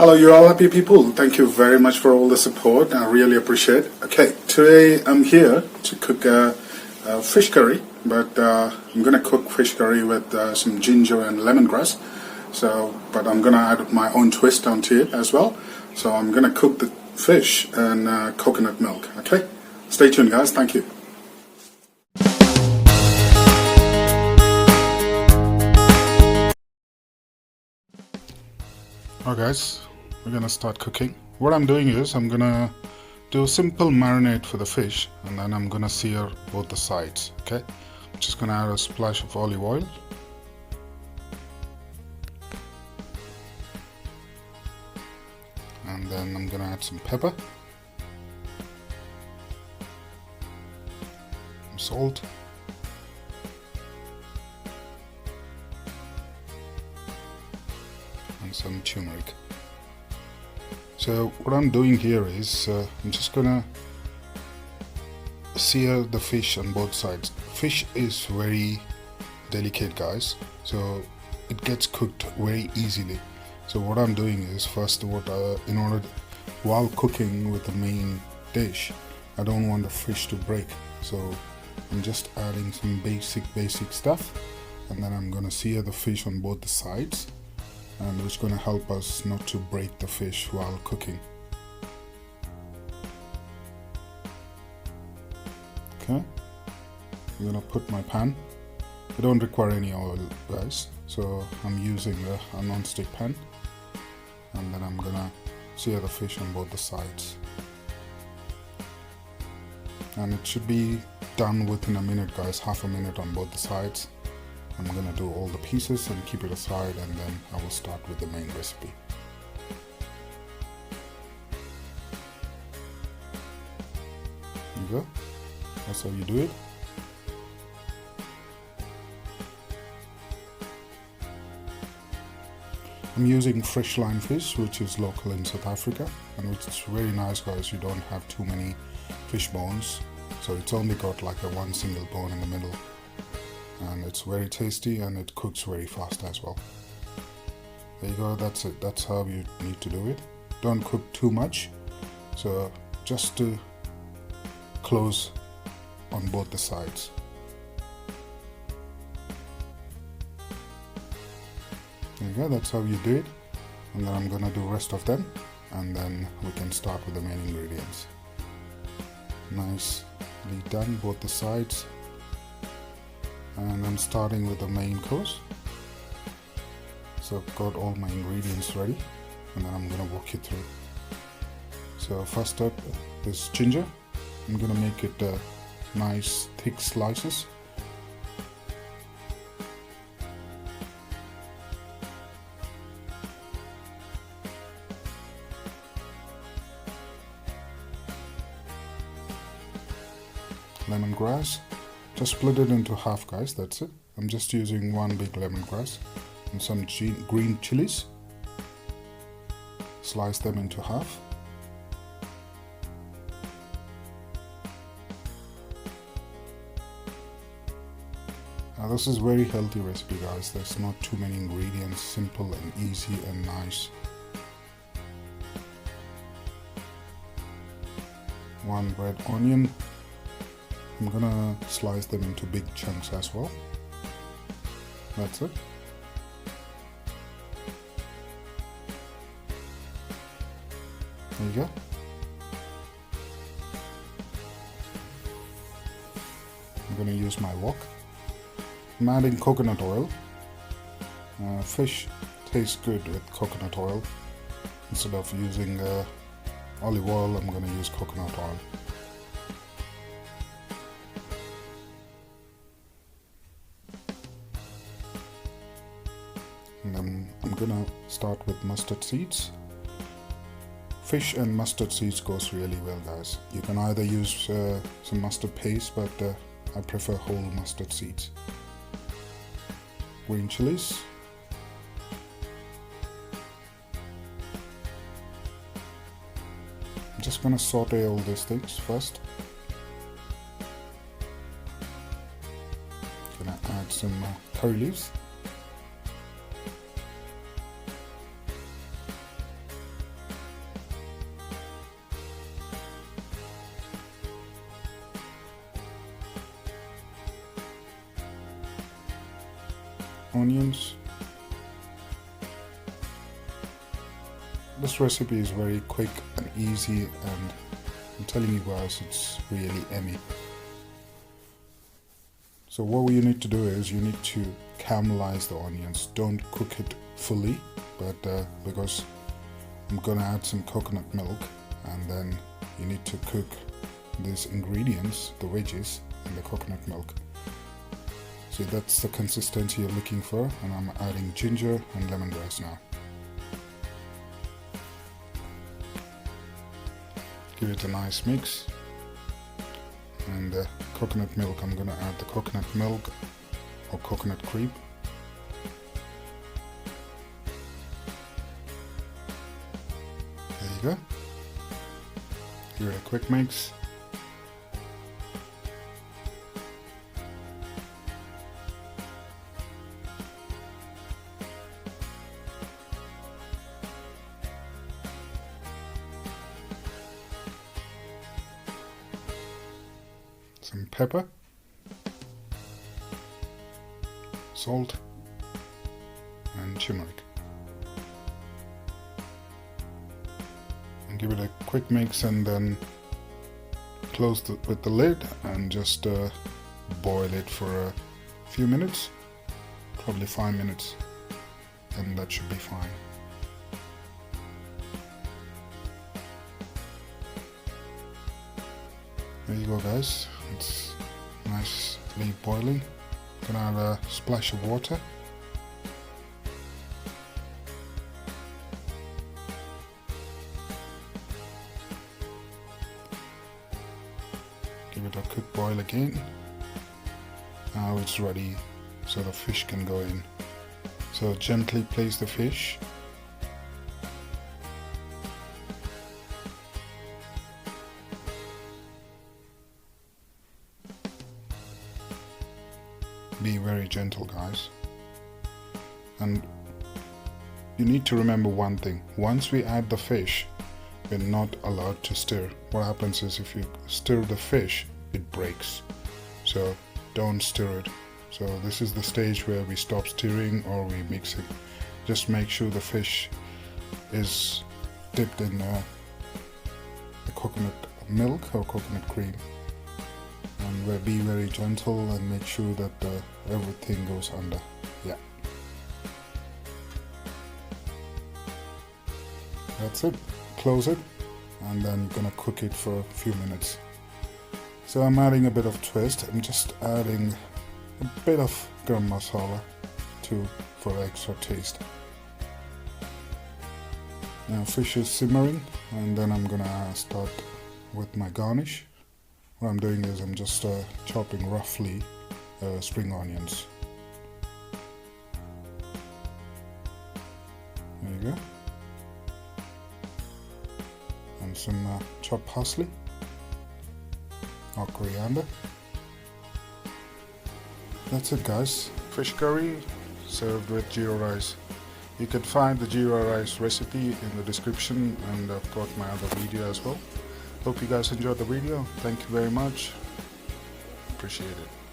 Hello, you all happy people. Thank you very much for all the support. I really appreciate it. Okay, today I'm here to cook a fish curry, but I'm going to cook fish curry with some ginger and lemongrass. But I'm going to add my own twist onto it as well. So I'm going to cook the fish in coconut milk. Okay, stay tuned, guys. Thank you. Alright guys, we're gonna start cooking. What I'm doing is I'm gonna do a simple marinade for the fish, and then I'm gonna sear both the sides. Okay, I'm just gonna add a splash of olive oil, and then I'm gonna add some pepper, some salt, and some turmeric. So what I'm doing here is I'm just gonna sear the fish on both sides. Fish is very delicate, guys, so it gets cooked very easily. So what I'm doing is while cooking with the main dish, I don't want the fish to break, so I'm just adding some basic stuff, and then I'm gonna sear the fish on both the sides, and which is going to help us not to break the fish while cooking. Okay, I'm going to put my pan. I don't require any oil, guys, so I'm using a non-stick pan, and then I'm going to sear the fish on both the sides, and it should be done within a minute, guys, half a minute on both the sides. I'm gonna do all the pieces and keep it aside, and then I will start with the main recipe. There you go. That's how you do it. I'm using fresh line fish, which is local in South Africa, and which is very nice, guys. You don't have too many fish bones, so it's only got like one single bone in the middle. And it's very tasty, and it cooks very fast as well. There you go, that's it. That's how you need to do it. Don't cook too much, so just to close on both the sides. There you go, that's how you do it. And then I'm gonna do the rest of them, and then we can start with the main ingredients. Nicely done, both the sides. And I'm starting with the main course. So I've got all my ingredients ready, and then I'm gonna walk you through. So first up is ginger. I'm gonna make it nice thick slices. Lemongrass. Just split it into half, guys, that's it. I'm just using one big lemongrass and some green chilies. Slice them into half. Now this is very healthy recipe, guys. There's not too many ingredients, simple and easy and nice. One red onion. I'm gonna slice them into big chunks as well. That's it. There you go. I'm gonna use my wok. I'm adding coconut oil. Fish tastes good with coconut oil. Instead of using olive oil, I'm gonna use coconut oil. And then I'm gonna start with mustard seeds. Fish and mustard seeds goes really well, guys. You can either use some mustard paste, but I prefer whole mustard seeds. Green chilies. I'm just gonna saute all these things first. Gonna add some curry leaves. onions. This recipe is very quick and easy, and I'm telling you guys, it's really yummy. So what you need to do is you need to caramelize the onions. Don't cook it fully, but because I'm gonna add some coconut milk, and then you need to cook these ingredients, the veggies, in the coconut milk. So that's the consistency you're looking for, and I'm adding ginger and lemongrass now. Give it a nice mix. And the coconut milk, I'm gonna add the coconut milk or coconut cream. There you go. Give it a quick mix. Some pepper, salt, and turmeric, and give it a quick mix, and then close with the lid and just boil it for a few minutes, probably 5 minutes, and that should be fine. There you go, guys. It's nicely boiling. Gonna add a splash of water. Give it a quick boil again. Now it's ready, so the fish can go in. So gently place the fish. Be very gentle, guys, and you need to remember one thing: once we add the fish, we're not allowed to stir. What happens is if you stir the fish, it breaks, so don't stir it. So this is the stage where we stop stirring or we mix it. Just make sure the fish is dipped in the coconut milk or coconut cream. And we'll be very gentle and make sure that everything goes under. Yeah, that's it. Close it, and then you're gonna cook it for a few minutes. So I'm adding a bit of twist. I'm just adding a bit of garam masala for extra taste. Now fish is simmering, and then I'm gonna start with my garnish. What I'm doing is I'm just chopping roughly spring onions. There you go. And some chopped parsley or coriander. That's it, guys. Fish curry served with jeera rice. You can find the jeera rice recipe in the description, and I've got my other video as well. Hope you guys enjoyed the video. Thank you very much. Appreciate it.